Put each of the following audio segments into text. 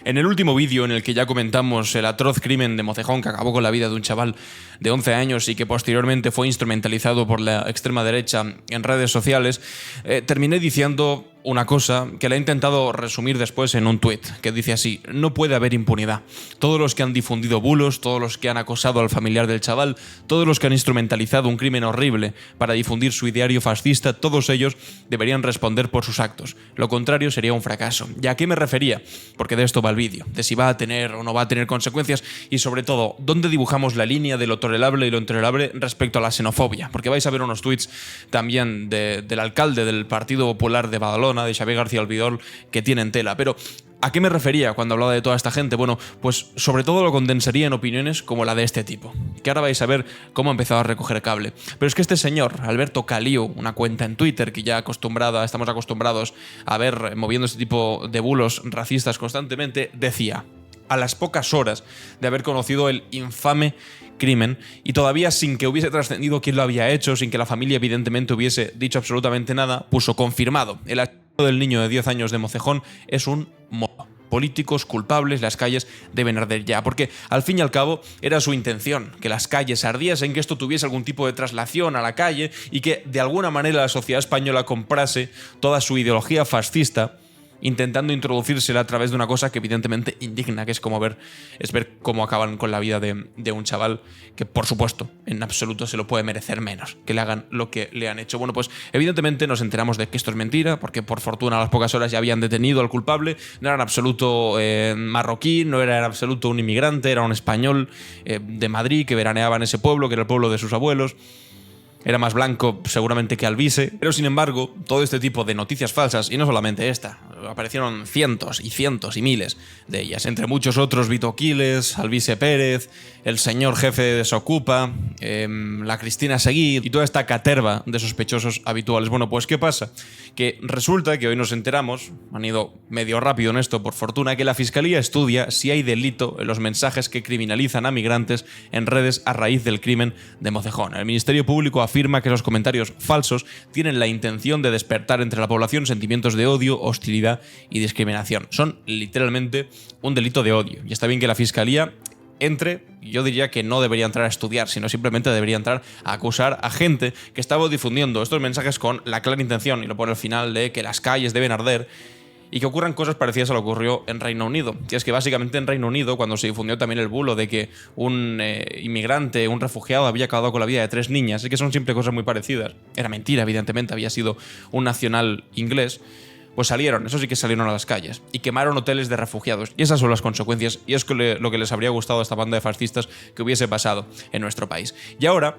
En el último vídeo en el que ya comentamos el atroz crimen de Mocejón que acabó con la vida de un chaval de 11 años y que posteriormente fue instrumentalizado por la extrema derecha en redes sociales, terminé diciendo una cosa que la he intentado resumir después en un tuit, que dice así: no puede haber impunidad. Todos los que han difundido bulos, todos los que han acosado al familiar del chaval, todos los que han instrumentalizado un crimen horrible para difundir su ideario fascista, todos ellos deberían responder por sus actos. Lo contrario sería un fracaso. ¿Y a qué me refería? Porque de esto va el vídeo, de si va a tener o no va a tener consecuencias y, sobre todo, dónde dibujamos la línea de lo tolerable y lo intolerable respecto a la xenofobia. Porque vais a ver unos tuits también del alcalde del Partido Popular de Badalona, de Xavier García Albiol, que tienen tela. Pero ¿a qué me refería cuando hablaba de toda esta gente? Bueno, pues sobre todo lo condensaría en opiniones como la de este tipo, que ahora vais a ver cómo ha empezado a recoger cable. Pero es que este señor, Alberto Caliu, una cuenta en Twitter que ya estamos acostumbrados a ver moviendo este tipo de bulos racistas constantemente, decía, a las pocas horas de haber conocido el infame crimen y todavía sin que hubiese trascendido quién lo había hecho, sin que la familia evidentemente hubiese dicho absolutamente nada, puso confirmado: el asesinato del niño de 10 años de Mocejón es un mono. Políticos culpables, las calles deben arder ya, porque al fin y al cabo era su intención, que las calles ardiesen, que esto tuviese algún tipo de traslación a la calle y que de alguna manera la sociedad española comprase toda su ideología fascista, intentando introducírsela a través de una cosa que evidentemente indigna, que es ver cómo acaban con la vida de un chaval que, por supuesto, en absoluto se lo puede merecer menos, que le hagan lo que le han hecho. Bueno, pues evidentemente nos enteramos de que esto es mentira, porque por fortuna a las pocas horas ya habían detenido al culpable. No era en absoluto marroquí, no era en absoluto un inmigrante, era un español de Madrid que veraneaba en ese pueblo, que era el pueblo de sus abuelos. Era más blanco seguramente que Alvise, pero sin embargo, todo este tipo de noticias falsas, y no solamente esta, aparecieron cientos y cientos y miles de ellas, entre muchos otros: Vito Quiles, Alvise Pérez, el señor jefe de Desocupa, la Cristina Seguí y toda esta caterva de sospechosos habituales. Bueno, pues ¿qué pasa? Que resulta que hoy nos enteramos, han ido medio rápido en esto por fortuna, que la Fiscalía estudia si hay delito en los mensajes que criminalizan a migrantes en redes a raíz del crimen de Mocejón. El Ministerio Público afirma que esos comentarios falsos tienen la intención de despertar entre la población sentimientos de odio, hostilidad y discriminación. Son literalmente un delito de odio. Y está bien que la Fiscalía entre, yo diría que no debería entrar a estudiar, sino simplemente debería entrar a acusar a gente que estaba difundiendo estos mensajes con la clara intención, y lo pone al final, de que las calles deben arder, y que ocurran cosas parecidas a lo que ocurrió en Reino Unido. Y es que básicamente en Reino Unido, cuando se difundió también el bulo de que un inmigrante, un refugiado, había acabado con la vida de 3 niñas, es que son siempre cosas muy parecidas. Era mentira, evidentemente, había sido un nacional inglés. Pues salieron, eso sí que salieron a las calles y quemaron hoteles de refugiados. Y esas son las consecuencias, y es lo que les habría gustado a esta banda de fascistas que hubiese pasado en nuestro país. Y ahora,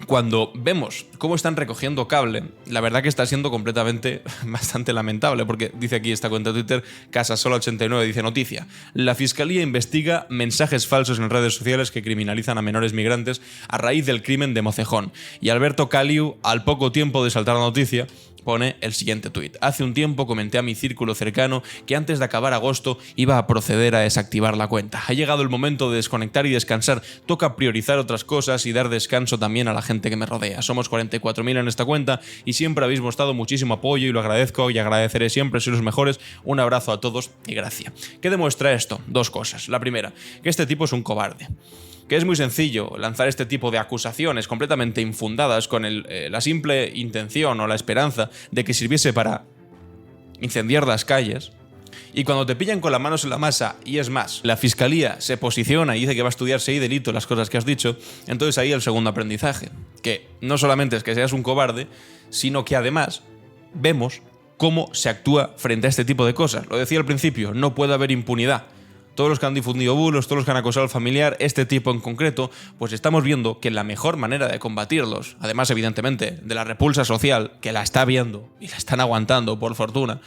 cuando vemos cómo están recogiendo cable, la verdad que está siendo completamente bastante lamentable, porque dice aquí esta cuenta de Twitter, Casasola89, dice: noticia, la Fiscalía investiga mensajes falsos en redes sociales que criminalizan a menores migrantes a raíz del crimen de Mocejón. Y Alberto Caliu, al poco tiempo de saltar la noticia, pone el siguiente tuit: hace un tiempo comenté a mi círculo cercano que antes de acabar agosto iba a proceder a desactivar la cuenta. Ha llegado el momento de desconectar y descansar. Toca priorizar otras cosas y dar descanso también a la gente que me rodea. Somos 44.000 en esta cuenta y siempre habéis mostrado muchísimo apoyo y lo agradezco y agradeceré siempre, sois los mejores. Un abrazo a todos y gracias. ¿Qué demuestra esto? 2 cosas. La primera, que este tipo es un cobarde. Que es muy sencillo lanzar este tipo de acusaciones completamente infundadas con la simple intención o la esperanza de que sirviese para incendiar las calles. Y cuando te pillan con las manos en la masa, y es más, la Fiscalía se posiciona y dice que va a estudiar si hay delito las cosas que has dicho, entonces ahí el segundo aprendizaje, que no solamente es que seas un cobarde, sino que además vemos cómo se actúa frente a este tipo de cosas. Lo decía al principio, no puede haber impunidad. Todos los que han difundido bulos, todos los que han acosado al familiar, este tipo en concreto, pues estamos viendo que la mejor manera de combatirlos, además evidentemente de la repulsa social, que la está viendo y la están aguantando por fortuna,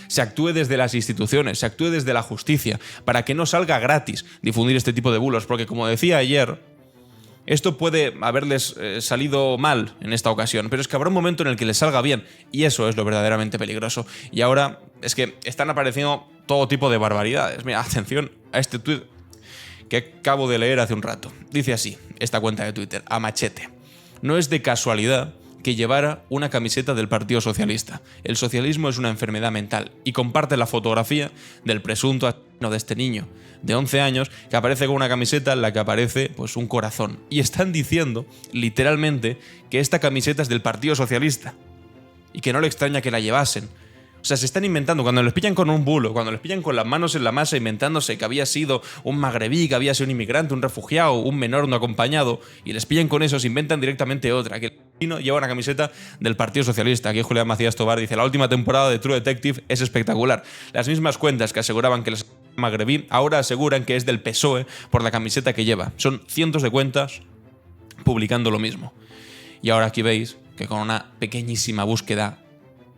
se actúe desde las instituciones, se actúe desde la justicia, para que no salga gratis difundir este tipo de bulos, porque como decía ayer, esto puede haberles salido mal en esta ocasión, pero es que habrá un momento en el que les salga bien, y eso es lo verdaderamente peligroso. Y ahora es que están apareciendo todo tipo de barbaridades. Mira, atención a este tuit que acabo de leer hace un rato. Dice así, esta cuenta de Twitter, a machete: no es de casualidad que llevara una camiseta del Partido Socialista. El socialismo es una enfermedad mental, y comparte la fotografía del presunto de este niño de 11 años que aparece con una camiseta en la que aparece pues un corazón. Y están diciendo, literalmente, que esta camiseta es del Partido Socialista y que no le extraña que la llevasen. O sea, se están inventando, cuando les pillan con un bulo, cuando les pillan con las manos en la masa inventándose que había sido un magrebí, que había sido un inmigrante, un refugiado, un menor no acompañado, y les pillan con eso, se inventan directamente otra, que el niño lleva una camiseta del Partido Socialista. Aquí Julián Macías Tobar dice: la última temporada de True Detective es espectacular. Las mismas cuentas que aseguraban que les magrebí ahora aseguran que es del PSOE por la camiseta que lleva. Son cientos de cuentas publicando lo mismo. Y ahora aquí veis que con una pequeñísima búsqueda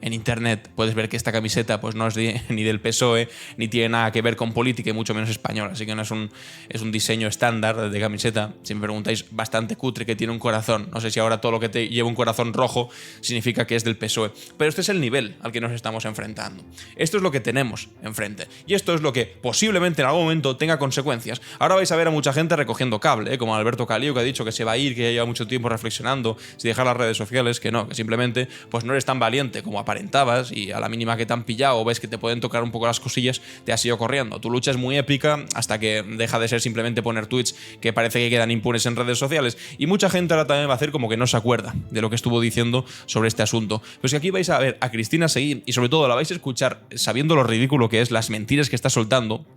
en internet puedes ver que esta camiseta pues no es ni del PSOE, ni tiene nada que ver con política y mucho menos española. Así que no es un diseño estándar de camiseta. Si me preguntáis, bastante cutre, que tiene un corazón. No sé si ahora todo lo que te lleva un corazón rojo significa que es del PSOE. Pero este es el nivel al que nos estamos enfrentando. Esto es lo que tenemos enfrente. Y esto es lo que posiblemente en algún momento tenga consecuencias. Ahora vais a ver a mucha gente recogiendo cable, como Alberto Calio, que ha dicho que se va a ir, que ya lleva mucho tiempo reflexionando si dejar las redes sociales, que no, que simplemente pues no eres tan valiente como aparentabas, y a la mínima que te han pillado o ves que te pueden tocar un poco las cosillas, te has ido corriendo. Tu lucha es muy épica hasta que deja de ser simplemente poner tweets que parece que quedan impunes en redes sociales, y mucha gente ahora también va a hacer como que no se acuerda de lo que estuvo diciendo sobre este asunto. Pues que aquí vais a ver a Cristina Seguí, y sobre todo la vais a escuchar sabiendo lo ridículo que es, las mentiras que está soltando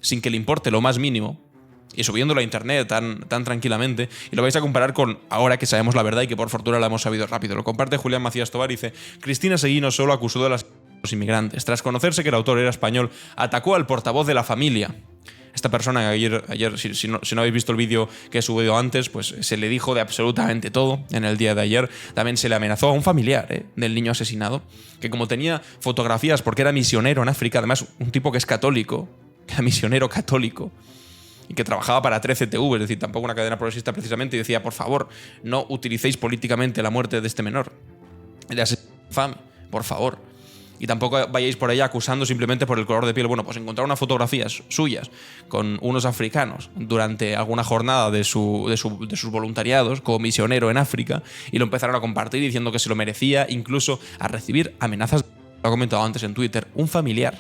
sin que le importe lo más mínimo, y subiéndolo a internet tan tranquilamente, y lo vais a comparar con ahora que sabemos la verdad y que por fortuna la hemos sabido rápido. Lo comparte Julián Macías Tobar y dice: Cristina Seguí no solo acusó de los inmigrantes. Tras conocerse que el autor era español, atacó al portavoz de La Familia. Esta persona, ayer si no habéis visto el vídeo que he subido antes, pues se le dijo de absolutamente todo en el día de ayer. También se le amenazó a un familiar del niño asesinado, que como tenía fotografías porque era misionero en África, además un tipo que es católico, que era misionero católico, y que trabajaba para 13TV, es decir, tampoco una cadena progresista precisamente, y decía: por favor, no utilicéis políticamente la muerte de este menor. Le infame, por favor. Y tampoco vayáis por ahí acusando simplemente por el color de piel. Bueno, pues encontrar unas fotografías suyas con unos africanos durante alguna jornada de sus voluntariados como misionero en África, y lo empezaron a compartir diciendo que se lo merecía, incluso a recibir amenazas. Lo he comentado antes en Twitter, un familiar,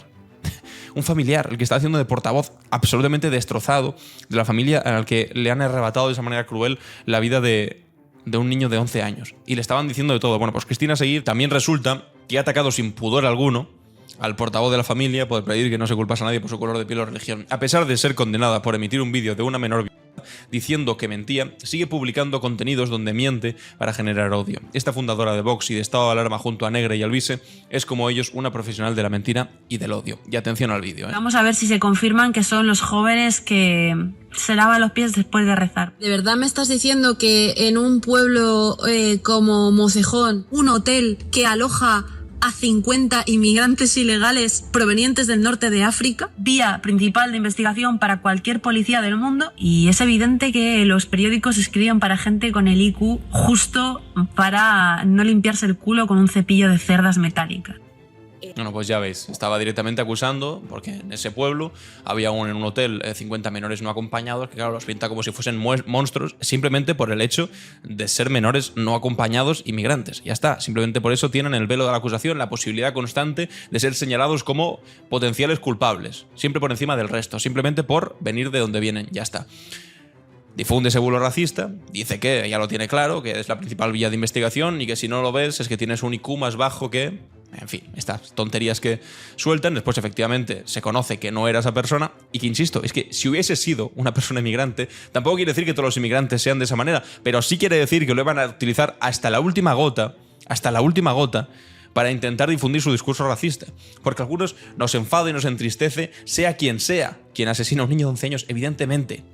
el que está haciendo de portavoz absolutamente destrozado de la familia al que le han arrebatado de esa manera cruel la vida de un niño de 11 años. Y le estaban diciendo de todo. Bueno, pues Cristina Seguí también resulta que ha atacado sin pudor alguno al portavoz de La Familia por pedir que no se culpase a nadie por su color de piel o religión. A pesar de ser condenada por emitir un vídeo de una menor diciendo que mentía, sigue publicando contenidos donde miente para generar odio. Esta fundadora de Vox y de Estado de Alarma junto a Negre y Alvise es, como ellos, una profesional de la mentira y del odio. Y atención al vídeo. Vamos a ver si se confirman que son los jóvenes que se lavan los pies después de rezar. ¿De verdad me estás diciendo que en un pueblo como Mocejón, un hotel que aloja a 50 inmigrantes ilegales provenientes del norte de África? Vía principal de investigación para cualquier policía del mundo, y es evidente que los periódicos escriben para gente con el IQ justo para no limpiarse el culo con un cepillo de cerdas metálicas. Bueno, pues ya veis, estaba directamente acusando, porque en ese pueblo había en un hotel 50 menores no acompañados, que claro, los pinta como si fuesen monstruos, simplemente por el hecho de ser menores no acompañados inmigrantes. Ya está, simplemente por eso tienen el velo de la acusación, la posibilidad constante de ser señalados como potenciales culpables, siempre por encima del resto, simplemente por venir de donde vienen, ya está. Difunde ese bulo racista, dice que ya lo tiene claro, que es la principal vía de investigación y que si no lo ves es que tienes un IQ más bajo que... En fin, estas tonterías que sueltan. Después efectivamente se conoce que no era esa persona, y que, insisto, es que si hubiese sido una persona inmigrante, tampoco quiere decir que todos los inmigrantes sean de esa manera, pero sí quiere decir que lo van a utilizar hasta la última gota, para intentar difundir su discurso racista. Porque a algunos nos enfada y nos entristece, sea quien asesina a un niño de 11 años, evidentemente.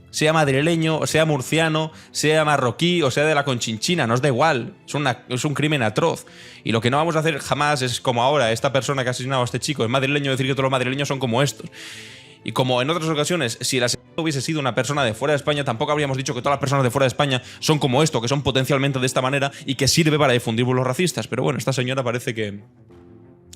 Sea madrileño, sea murciano, sea marroquí o sea de la Conchinchina, nos da igual. Es un crimen atroz. Y lo que no vamos a hacer jamás es, como ahora, esta persona que ha asesinado a este chico es madrileño, decir que todos los madrileños son como estos. Y como en otras ocasiones, si el asesino hubiese sido una persona de fuera de España, tampoco habríamos dicho que todas las personas de fuera de España son como esto, que son potencialmente de esta manera y que sirve para difundir bulos racistas. Pero bueno, esta señora parece que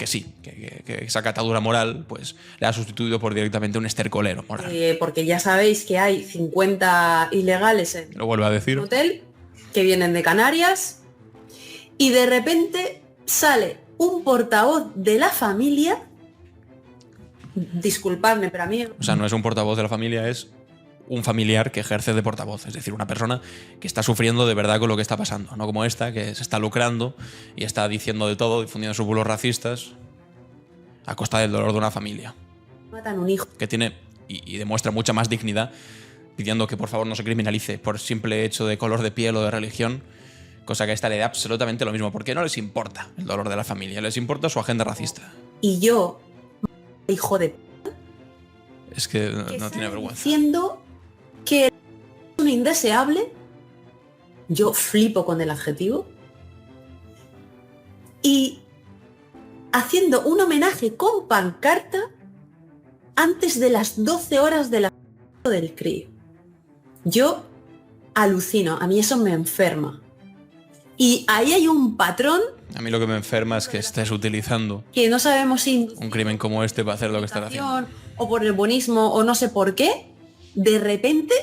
sí, que esa catadura moral pues le ha sustituido por directamente un estercolero moral. Porque ya sabéis que hay 50 ilegales en Lo vuelvo a decir. un hotel que vienen de Canarias, y de repente sale un portavoz de La Familia disculpadme, pero a mí... O sea, no es un portavoz de la familia, es un familiar que ejerce de portavoz. Es decir, una persona que está sufriendo de verdad con lo que está pasando. No como esta, que se está lucrando y está diciendo de todo, difundiendo sus bulos racistas a costa del dolor de una familia. Matan un hijo. Que tiene y demuestra mucha más dignidad pidiendo que por favor no se criminalice por simple hecho de color de piel o de religión, cosa que a esta le da absolutamente lo mismo, porque no les importa el dolor de la familia, les importa su agenda racista. Y yo, hijo de... Es que no tiene vergüenza. Diciendo que es un indeseable, yo flipo con el adjetivo, y haciendo un homenaje con pancarta antes de las 12 horas de la del crío. Yo alucino, a mí eso me enferma. Y ahí hay un patrón... A mí lo que me enferma es que estés utilizando que no sabemos si... un crimen como este para hacer lo que estás haciendo. O por el buenismo, o no sé por qué, de repente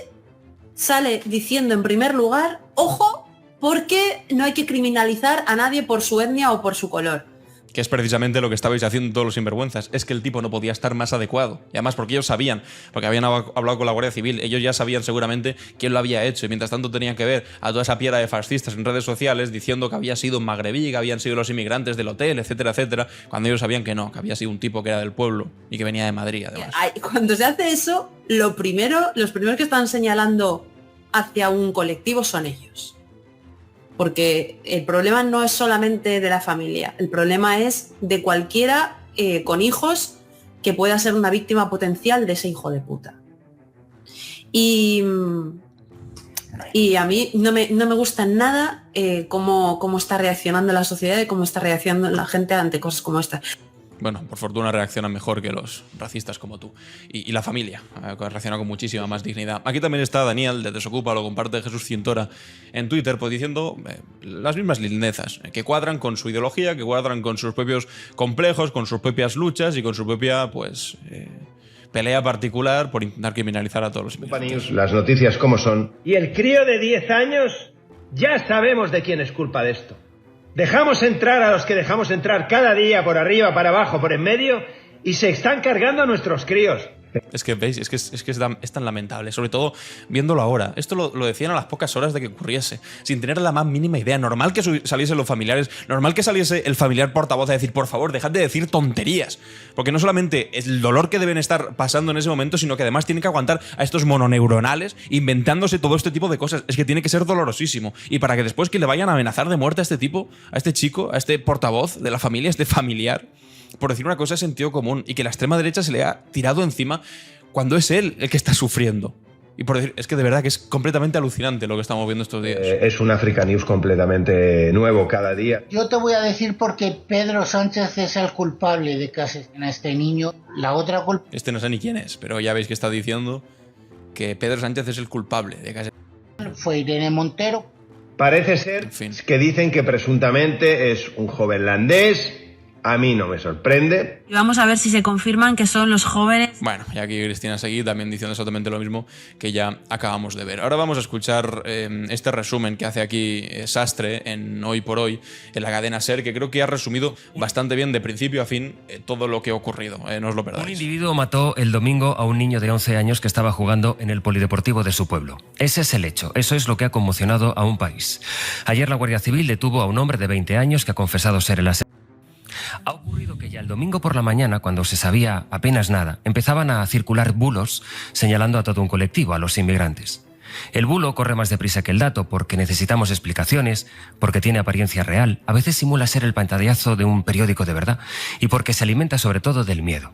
sale diciendo en primer lugar, ojo, porque no hay que criminalizar a nadie por su etnia o por su color. Que es precisamente lo que estabais haciendo todos los sinvergüenzas. Es que el tipo no podía estar más adecuado. Y además porque ellos sabían, porque habían hablado con la Guardia Civil, ellos ya sabían seguramente quién lo había hecho. Y mientras tanto tenían que ver a toda esa piara de fascistas en redes sociales diciendo que había sido un magrebí, que habían sido los inmigrantes del hotel, etcétera, etcétera, cuando ellos sabían que no, que había sido un tipo que era del pueblo y que venía de Madrid, además. Cuando se hace eso, los primeros que están señalando hacia un colectivo son ellos. Porque el problema no es solamente de la familia, el problema es de cualquiera con hijos que pueda ser una víctima potencial de ese hijo de puta. Y a mí no me gusta nada cómo está reaccionando la sociedad y cómo está reaccionando la gente ante cosas como estas. Bueno, por fortuna reaccionan mejor que los racistas como tú. Y la familia reacciona con muchísima más dignidad. Aquí también está Daniel, de Desocupa, lo comparte Jesús Cintora en Twitter, pues diciendo las mismas lindezas, que cuadran con su ideología, que cuadran con sus propios complejos, con sus propias luchas y con su propia, pelea particular por intentar criminalizar a todos los inmigrantes. Las noticias como son. Y el crío de 10 años, ya sabemos de quién es culpa de esto. Dejamos entrar a los que dejamos entrar cada día, por arriba, para abajo, por en medio, y se están cargando a nuestros críos. Es que, ¿veis? Es tan lamentable, sobre todo viéndolo ahora. Esto lo decían a las pocas horas de que ocurriese, sin tener la más mínima idea. Normal que saliesen los familiares, normal que saliese el familiar portavoz a decir, por favor, dejad de decir tonterías. Porque no solamente es el dolor que deben estar pasando en ese momento, sino que además tienen que aguantar a estos mononeuronales inventándose todo este tipo de cosas. Es que tiene que ser dolorosísimo. Y para que después que le vayan a amenazar de muerte a este tipo, a este chico, a este portavoz de la familia, a este familiar, por decir una cosa de sentido común, y que la extrema derecha se le ha tirado encima cuando es él el que está sufriendo. Y por decir, es que de verdad que es completamente alucinante lo que estamos viendo estos días. Es un Africa News completamente nuevo cada día. Yo te voy a decir porque Pedro Sánchez es el culpable de que asesinen a este niño. La otra culpa... Este no sé ni quién es, pero ya veis que está diciendo que Pedro Sánchez es el culpable de que fue Irene Montero. Parece ser que dicen que presuntamente es un joven landés. A mí no me sorprende. Y vamos a ver si se confirman que son los jóvenes. Bueno, y aquí Cristina Seguí también diciendo exactamente lo mismo que ya acabamos de ver. Ahora vamos a escuchar este resumen que hace aquí Sastre en Hoy por Hoy, en la cadena SER, que creo que ha resumido bastante bien de principio a fin todo lo que ha ocurrido. No os lo perdáis. Un individuo mató el domingo a un niño de 11 años que estaba jugando en el polideportivo de su pueblo. Ese es el hecho. Eso es lo que ha conmocionado a un país. Ayer la Guardia Civil detuvo a un hombre de 20 años que ha confesado ser el asesino. Ha ocurrido que ya el domingo por la mañana, cuando se sabía apenas nada, empezaban a circular bulos señalando a todo un colectivo, a los inmigrantes. El bulo corre más deprisa que el dato porque necesitamos explicaciones, porque tiene apariencia real, a veces simula ser el pantallazo de un periódico de verdad y porque se alimenta sobre todo del miedo.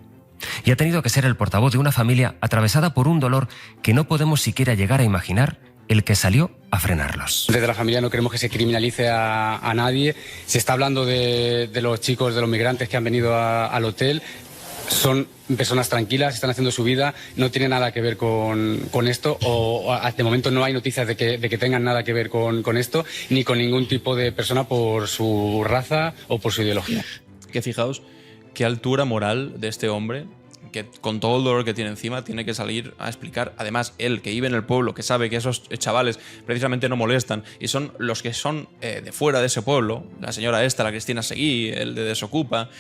Y ha tenido que ser el portavoz de una familia atravesada por un dolor que no podemos siquiera llegar a imaginar, el que salió a frenarlos. Desde la familia no queremos que se criminalice a nadie. Se está hablando de los chicos, de los migrantes que han venido al hotel. Son personas tranquilas, están haciendo su vida, no tiene nada que ver con esto, o de momento no hay noticias de que tengan nada que ver con esto, ni con ningún tipo de persona por su raza o por su ideología. Que fijaos qué altura moral de este hombre, que con todo el dolor que tiene encima tiene que salir a explicar, además él que vive en el pueblo, que sabe que esos chavales precisamente no molestan y son los que son de fuera de ese pueblo, la señora esta, la Cristina Seguí, el de Desocupa,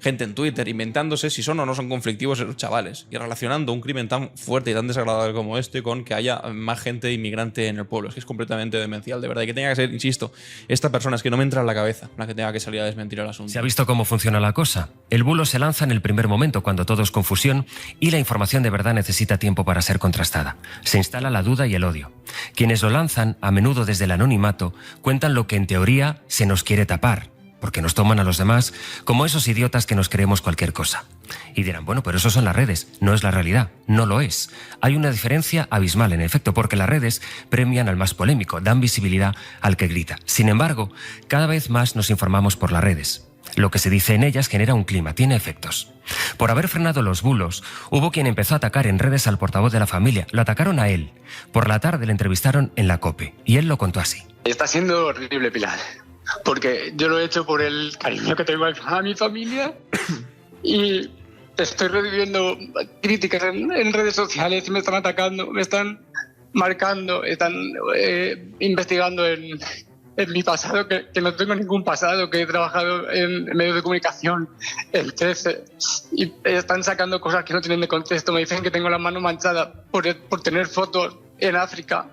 gente en Twitter inventándose si son o no son conflictivos esos chavales y relacionando un crimen tan fuerte y tan desagradable como este con que haya más gente inmigrante en el pueblo. Es que es completamente demencial, de verdad. Y que tenga que ser, insisto, esta persona es que no me entra en la cabeza la que tenga que salir a desmentir el asunto. ¿Se ha visto cómo funciona la cosa? El bulo se lanza en el primer momento, cuando todo es confusión y la información de verdad necesita tiempo para ser contrastada. Se instala la duda y el odio. Quienes lo lanzan, a menudo desde el anonimato, cuentan lo que en teoría se nos quiere tapar, porque nos toman a los demás como esos idiotas que nos creemos cualquier cosa. Y dirán, bueno, pero eso son las redes, no es la realidad, no lo es. Hay una diferencia abismal, en efecto, porque las redes premian al más polémico, dan visibilidad al que grita. Sin embargo, cada vez más nos informamos por las redes. Lo que se dice en ellas genera un clima, tiene efectos. Por haber frenado los bulos, hubo quien empezó a atacar en redes al portavoz de la familia. Lo atacaron a él. Por la tarde le entrevistaron en la COPE y él lo contó así. Está siendo horrible, Pilar, porque yo lo he hecho por el cariño que tengo a mi familia y estoy recibiendo críticas en redes sociales y me están atacando, me están marcando, están investigando en mi pasado, que no tengo ningún pasado, que he trabajado en medios de comunicación, el 13, y están sacando cosas que no tienen de contexto. Me dicen que tengo la mano manchada por tener fotos en África.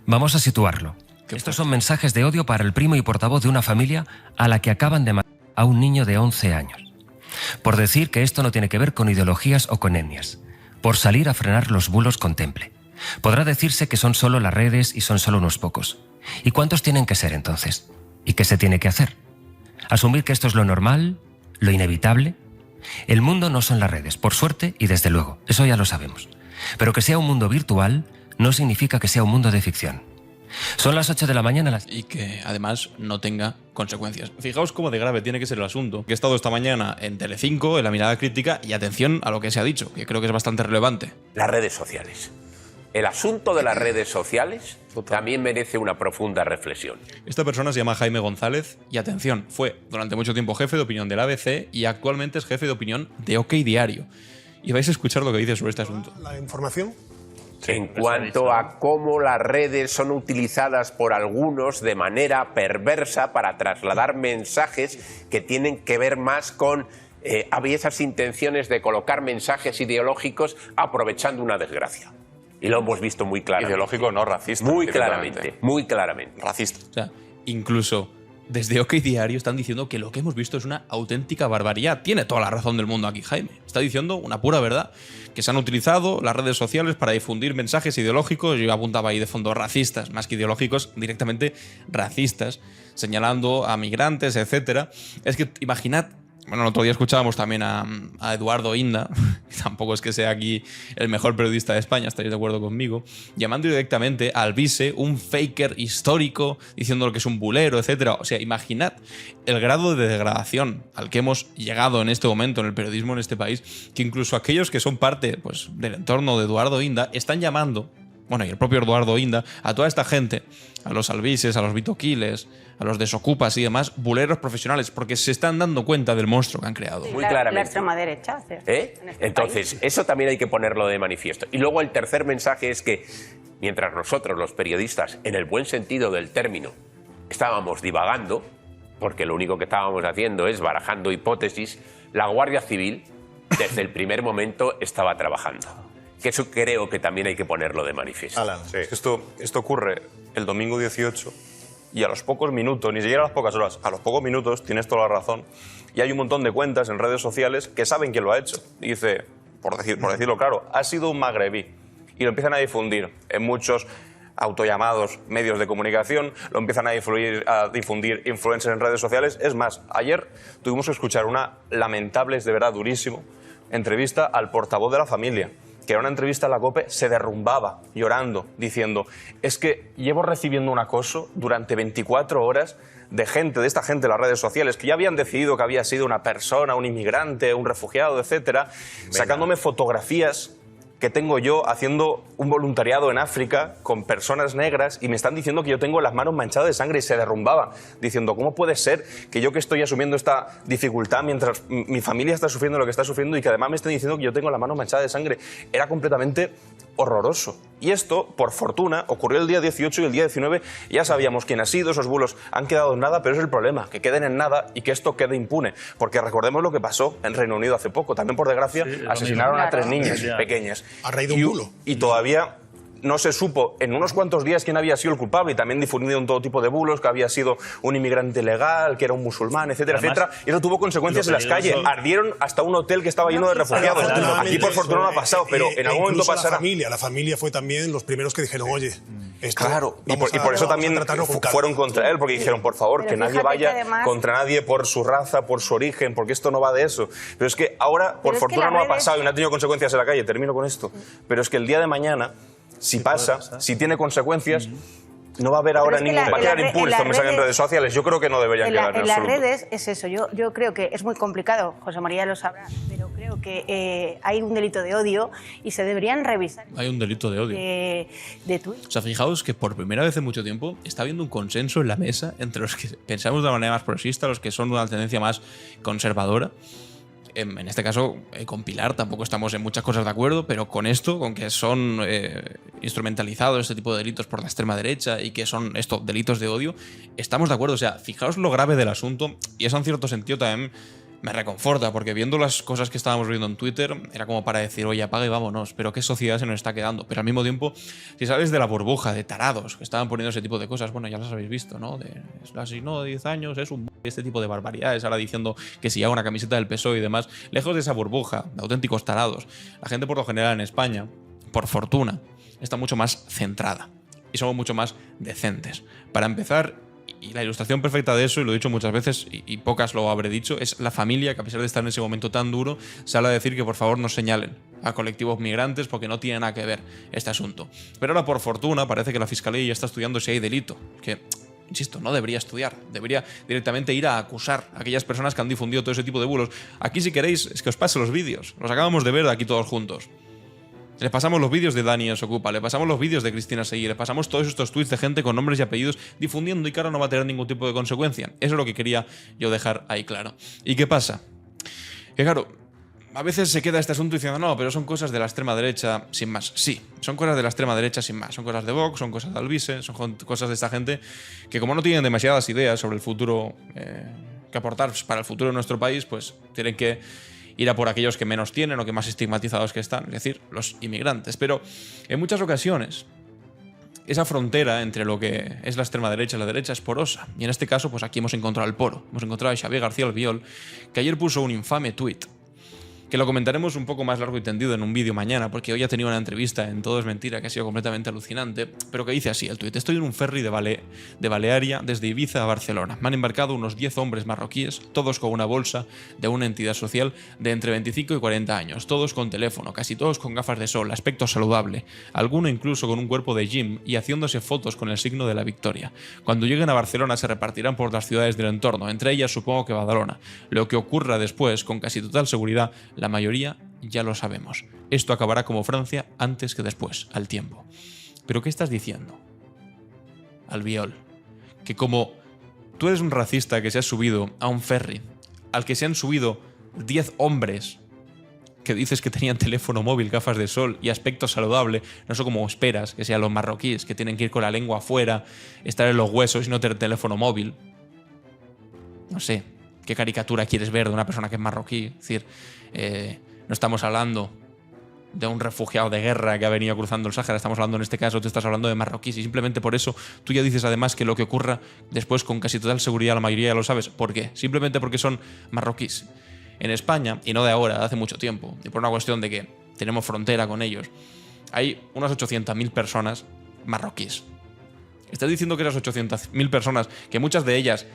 Vamos a situarlo. Estos son mensajes de odio para el primo y portavoz de una familia a la que acaban de matar a un niño de 11 años. Por decir que esto no tiene que ver con ideologías o con etnias. Por salir a frenar los bulos con temple. Podrá decirse que son solo las redes y son solo unos pocos. ¿Y cuántos tienen que ser entonces? ¿Y qué se tiene que hacer? ¿Asumir que esto es lo normal? ¿Lo inevitable? El mundo no son las redes, por suerte y desde luego, eso ya lo sabemos. Pero que sea un mundo virtual no significa que sea un mundo de ficción. Son las 8 de la mañana. Y que además no tenga consecuencias. Fijaos cómo de grave tiene que ser el asunto. Que he estado esta mañana en Telecinco, en La Mirada Crítica, y atención a lo que se ha dicho, que creo que es bastante relevante. Las redes sociales. El asunto de las redes sociales también merece una profunda reflexión. Esta persona se llama Jaime González y, atención, fue durante mucho tiempo jefe de opinión del ABC y actualmente es jefe de opinión de OK Diario. Y vais a escuchar lo que dice sobre este asunto. ¿La información? En cuanto a cómo las redes son utilizadas por algunos de manera perversa para trasladar mensajes que tienen que ver más con había esas intenciones de colocar mensajes ideológicos aprovechando una desgracia. Y lo hemos visto muy claramente. Ideológico, no racista. Muy claramente, muy claramente. Racista. O sea, incluso desde OK Diario están diciendo que lo que hemos visto es una auténtica barbaridad. Tiene toda la razón del mundo aquí, Jaime. Está diciendo una pura verdad. Que se han utilizado las redes sociales para difundir mensajes ideológicos, yo apuntaba ahí de fondo racistas, más que ideológicos, directamente racistas, señalando a migrantes, etc. Es que imaginad, bueno, el otro día escuchábamos también a Eduardo Inda, que tampoco es que sea aquí el mejor periodista de España, estaréis de acuerdo conmigo, llamando directamente al vice un faker histórico, diciendo que es un bulero, etc. O sea, imaginad el grado de degradación al que hemos llegado en este momento en el periodismo en este país, que incluso aquellos que son parte, pues, del entorno de Eduardo Inda están llamando, bueno, y el propio Eduardo Inda, a toda esta gente, a los albises, a los vitoquiles, a los desocupas y demás, buleros profesionales, porque se están dando cuenta del monstruo que han creado. Sí, muy claramente. La extrema derecha. Entonces, país. Eso también hay que ponerlo de manifiesto. Y luego el tercer mensaje es que, mientras nosotros, los periodistas, en el buen sentido del término, estábamos divagando, porque lo único que estábamos haciendo es barajando hipótesis, la Guardia Civil, desde el primer momento, estaba trabajando. Que eso creo que también hay que ponerlo de manifiesto. Alan, sí. Esto ocurre el domingo 18 y a los pocos minutos, ni siquiera a las pocas horas, a los pocos minutos, tienes toda la razón, y hay un montón de cuentas en redes sociales que saben quién lo ha hecho. Y dice, por decirlo claro, ha sido un magrebí. Y lo empiezan a difundir en muchos autollamados medios de comunicación, lo empiezan a difundir influencers en redes sociales. Es más, ayer tuvimos que escuchar una lamentable, es de verdad durísimo, entrevista al portavoz de la familia, que era una entrevista a la COPE, se derrumbaba llorando, diciendo, es que llevo recibiendo un acoso durante 24 horas de esta gente de las redes sociales, que ya habían decidido que había sido una persona, un inmigrante, un refugiado, etcétera, sacándome fotografías que tengo yo haciendo un voluntariado en África con personas negras y me están diciendo que yo tengo las manos manchadas de sangre, y se derrumbaba, diciendo, ¿cómo puede ser que yo, que estoy asumiendo esta dificultad mientras mi familia está sufriendo lo que está sufriendo, y que además me estén diciendo que yo tengo las manos manchadas de sangre? Era completamente horroroso. Y esto, por fortuna, ocurrió el día 18 y el día 19 ya sabíamos quién ha sido, esos bulos han quedado en nada, pero es el problema, que queden en nada y que esto quede impune. Porque recordemos lo que pasó en Reino Unido hace poco. También, por desgracia, asesinaron a 3 niñas pequeñas. A raíz de un bulo. Y todavía no se supo en unos cuantos días quién había sido el culpable, y también difundido en todo tipo de bulos que había sido un inmigrante ilegal, que era un musulmán, etcétera, etcétera. Y eso tuvo consecuencias en las calles. Ardieron hasta un hotel que estaba lleno de refugiados. Aquí por fortuna no ha pasado, pero en algún momento pasará. La familia fue también los primeros que dijeron, oye, esto claro, y por eso también fueron contra él, porque dijeron, por favor, que nadie vaya contra nadie por su raza, por su origen, porque esto no va de eso. Pero es que ahora, por fortuna, no ha pasado y no ha tenido consecuencias en la calle. Termino con esto. Pero es que el día de mañana, si pasa, si tiene consecuencias, no va a haber ahora ningún... Va a quedar impulso estos mensajes en redes sociales. Yo creo que no deberían quedar en las absoluto. redes es eso. Yo creo que es muy complicado, José María lo sabrá, pero creo que hay un delito de odio y se deberían revisar. Hay un delito de odio. De Twitter. O sea, fijaos que por primera vez en mucho tiempo está habiendo un consenso en la mesa entre los que pensamos de una manera más progresista, los que son de una tendencia más conservadora. En este caso, con Pilar tampoco estamos en muchas cosas de acuerdo, pero con esto, con que son instrumentalizados este tipo de delitos por la extrema derecha y que son delitos de odio, estamos de acuerdo. O sea, fijaos lo grave del asunto, y eso en cierto sentido también me reconforta, porque viendo las cosas que estábamos viendo en Twitter, era como para decir, oye, apaga y vámonos, pero qué sociedad se nos está quedando. Pero al mismo tiempo, si sales de la burbuja de tarados que estaban poniendo ese tipo de cosas, bueno, ya las habéis visto, ¿no? Asesinó de 10 años, es este tipo de barbaridades, ahora diciendo que si hago una camiseta del PSOE y demás, lejos de esa burbuja de auténticos tarados, la gente por lo general en España, por fortuna, está mucho más centrada y somos mucho más decentes. Para empezar, y la ilustración perfecta de eso, y lo he dicho muchas veces y pocas lo habré dicho, es la familia que, a pesar de estar en ese momento tan duro, sale a decir que por favor no señalen a colectivos migrantes porque no tiene nada que ver este asunto. Pero ahora, por fortuna, parece que la Fiscalía ya está estudiando si hay delito, que, insisto, no debería estudiar, debería directamente ir a acusar a aquellas personas que han difundido todo ese tipo de bulos. Aquí, si queréis, es que os pase los vídeos, los acabamos de ver aquí todos juntos. Le pasamos los vídeos de Dani Ocupa, le pasamos los vídeos de Cristina Seguí, le pasamos todos estos tweets de gente con nombres y apellidos difundiendo y que ahora no va a tener ningún tipo de consecuencia. Eso es lo que quería yo dejar ahí claro. ¿Y qué pasa? Que claro, a veces se queda este asunto diciendo, no, pero son cosas de la extrema derecha sin más. Sí, son cosas de la extrema derecha sin más. Son cosas de Vox, son cosas de Alvise, son cosas de esta gente que, como no tienen demasiadas ideas sobre el futuro que aportar para el futuro de nuestro país, pues tienen que ir a por aquellos que menos tienen o que más estigmatizados que están, es decir, los inmigrantes. Pero en muchas ocasiones esa frontera entre lo que es la extrema derecha y la derecha es porosa. Y en este caso, pues aquí hemos encontrado el poro. Hemos encontrado a Xavier García Albiol, que ayer puso un infame tuit, que lo comentaremos un poco más largo y tendido en un vídeo mañana, porque hoy ha tenido una entrevista en Todo es Mentira que ha sido completamente alucinante, pero que dice así el tuit: estoy en un ferry de Balearia desde Ibiza a Barcelona. Me han embarcado unos 10 hombres marroquíes, todos con una bolsa de una entidad social de entre 25 y 40 años, todos con teléfono, casi todos con gafas de sol, aspecto saludable, alguno incluso con un cuerpo de gym y haciéndose fotos con el signo de la victoria. Cuando lleguen a Barcelona se repartirán por las ciudades del entorno, entre ellas supongo que Badalona. Lo que ocurra después, con casi total seguridad, la mayoría ya lo sabemos. Esto acabará como Francia antes que después, al tiempo. ¿Pero qué estás diciendo, Albiol? Que como tú eres un racista que se ha subido a un ferry al que se han subido 10 hombres que dices que tenían teléfono móvil, gafas de sol y aspecto saludable, no sé cómo esperas que sean los marroquíes, que tienen que ir con la lengua afuera, estar en los huesos y no tener teléfono móvil? No sé, ¿qué caricatura quieres ver de una persona que es marroquí? Es decir, no estamos hablando de un refugiado de guerra que ha venido cruzando el Sáhara, estamos hablando en este caso, tú estás hablando de marroquíes, y simplemente por eso tú ya dices además que lo que ocurra después con casi total seguridad la mayoría ya lo sabes. ¿Por qué? Simplemente porque son marroquíes. En España, y no de ahora, de hace mucho tiempo, y por una cuestión de que tenemos frontera con ellos, hay unas 800.000 personas marroquíes. Estás diciendo que esas 800.000 personas, que muchas de ellas,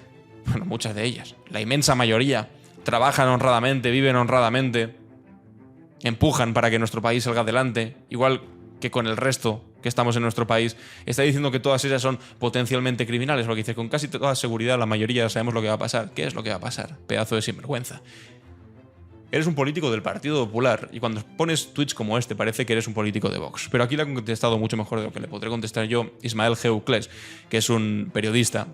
la inmensa mayoría, trabajan honradamente, viven honradamente, empujan para que nuestro país salga adelante, igual que con el resto que estamos en nuestro país, está diciendo que todas ellas son potencialmente criminales, porque dice, con casi toda seguridad la mayoría sabemos lo que va a pasar. ¿Qué es lo que va a pasar? Pedazo de sinvergüenza. Eres un político del Partido Popular y cuando pones tweets como este parece que eres un político de Vox. Pero aquí le ha contestado mucho mejor de lo que le podré contestar yo Ismael Geuclés, que es un periodista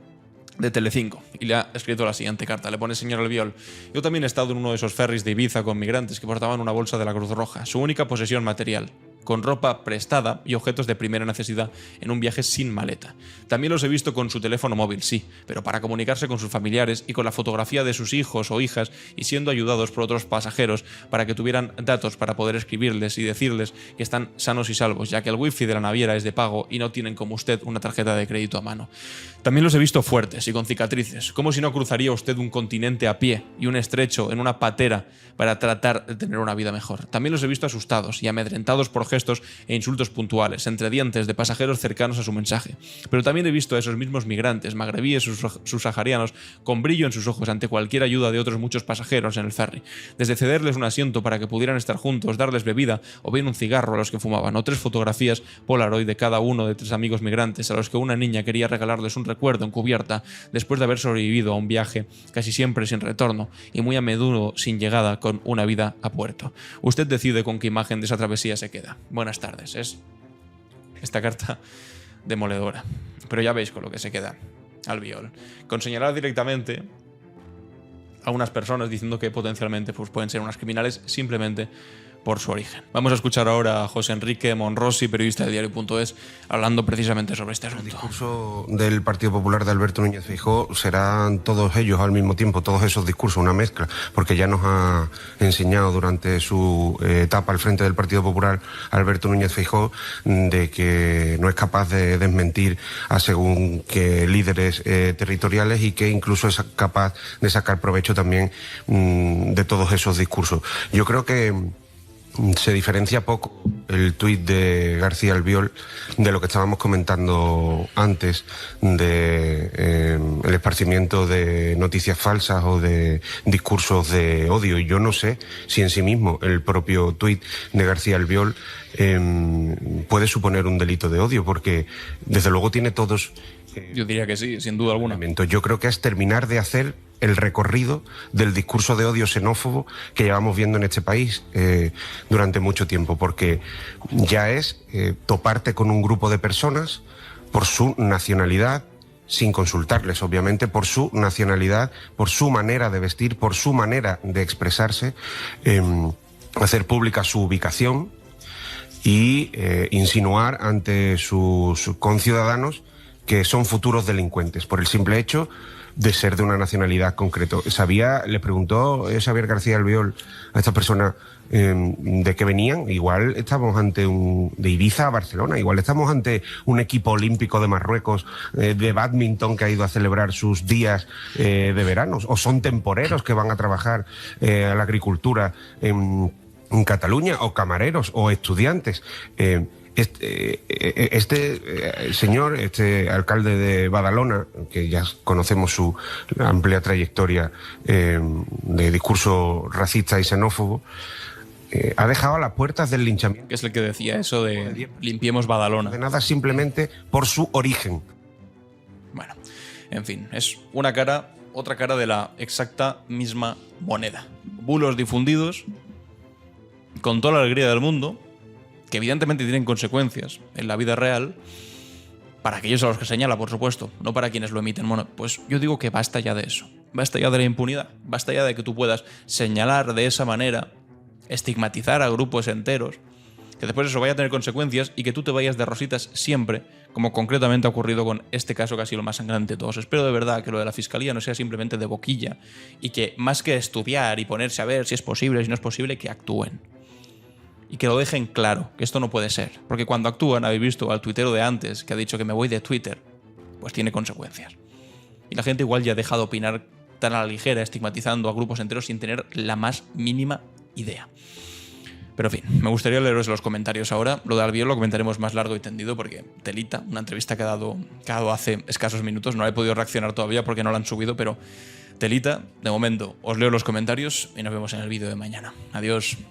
de Telecinco, y le ha escrito la siguiente carta. Le pone: señor Albiol, yo también he estado en uno de esos ferries de Ibiza con migrantes que portaban una bolsa de la Cruz Roja, su única posesión material, con ropa prestada y objetos de primera necesidad en un viaje sin maleta. También los he visto con su teléfono móvil, sí, pero para comunicarse con sus familiares y con la fotografía de sus hijos o hijas y siendo ayudados por otros pasajeros para que tuvieran datos para poder escribirles y decirles que están sanos y salvos, ya que el wifi de la naviera es de pago y no tienen como usted una tarjeta de crédito a mano. También los he visto fuertes y con cicatrices, como si no cruzaría usted un continente a pie y un estrecho en una patera para tratar de tener una vida mejor. También los he visto asustados y amedrentados por gestos e insultos puntuales, entre dientes de pasajeros cercanos a su mensaje. Pero también he visto a esos mismos migrantes, magrebíes subsaharianos, con brillo en sus ojos ante cualquier ayuda de otros muchos pasajeros en el ferry. Desde cederles un asiento para que pudieran estar juntos, darles bebida o bien un cigarro a los que fumaban, o 3 fotografías Polaroid de cada uno de 3 amigos migrantes a los que una niña quería regalarles un recuerdo encubierta después de haber sobrevivido a un viaje casi siempre sin retorno y muy a menudo sin llegada con una vida a puerto. Usted decide con qué imagen de esa travesía se queda. Buenas tardes. Es esta carta demoledora. Pero ya veis con lo que se queda Albiol. Con señalar directamente a unas personas diciendo que potencialmente pues, pueden ser unas criminales simplemente por su origen. Vamos a escuchar ahora a José Enrique Monrosi, periodista del diario.es, hablando precisamente sobre este asunto. El discurso del Partido Popular de Alberto Núñez Feijóo serán todos ellos al mismo tiempo, todos esos discursos, una mezcla, porque ya nos ha enseñado durante su etapa al frente del Partido Popular Alberto Núñez Feijóo de que no es capaz de desmentir a según qué líderes territoriales y que incluso es capaz de sacar provecho también de todos esos discursos. Yo creo que se diferencia poco el tuit de García Albiol de lo que estábamos comentando antes de el esparcimiento de noticias falsas o de discursos de odio. Y yo no sé si en sí mismo el propio tuit de García Albiol puede suponer un delito de odio, porque desde luego tiene todos... Yo diría que sí, sin duda alguna. Yo creo que es terminar de hacer el recorrido del discurso de odio xenófobo que llevamos viendo en este país durante mucho tiempo, porque ya es toparte con un grupo de personas por su nacionalidad, sin consultarles, obviamente, por su nacionalidad, por su manera de vestir, por su manera de expresarse, hacer pública su ubicación y insinuar ante sus conciudadanos que son futuros delincuentes por el simple hecho de ser de una nacionalidad concreta. Le preguntó Xavier García Albiol a esta persona de qué venían. Igual estamos ante de Ibiza a Barcelona, igual estamos ante un equipo olímpico de Marruecos de bádminton que ha ido a celebrar sus días de verano, o son temporeros que van a trabajar a la agricultura en Cataluña, o camareros, o estudiantes. Señor alcalde de Badalona, que ya conocemos su amplia trayectoria de discurso racista y xenófobo, ha dejado a las puertas del linchamiento. Que es el que decía eso de limpiemos Badalona. De nada, simplemente por su origen. Bueno, en fin, es una cara, otra cara de la exacta misma moneda. Bulos difundidos con toda la alegría del mundo, que evidentemente tienen consecuencias en la vida real, para aquellos a los que señala, por supuesto, no para quienes lo emiten. Bueno, pues yo digo que basta ya de eso, basta ya de la impunidad, basta ya de que tú puedas señalar de esa manera, estigmatizar a grupos enteros, que después eso vaya a tener consecuencias y que tú te vayas de rositas siempre, como concretamente ha ocurrido con este caso que ha sido lo más sangrante de todos. Espero de verdad que lo de la Fiscalía no sea simplemente de boquilla y que más que estudiar y ponerse a ver si es posible o si no es posible, que actúen. Y que lo dejen claro, que esto no puede ser. Porque cuando actúan, habéis visto al tuitero de antes, que ha dicho que me voy de Twitter, pues tiene consecuencias. Y la gente igual ya ha dejado de opinar tan a la ligera, estigmatizando a grupos enteros sin tener la más mínima idea. Pero en fin, me gustaría leeros los comentarios ahora. Lo de Albiol lo comentaremos más largo y tendido, porque telita, una entrevista que ha dado hace escasos minutos, no he podido reaccionar todavía porque no la han subido, pero telita, de momento os leo los comentarios y nos vemos en el vídeo de mañana. Adiós.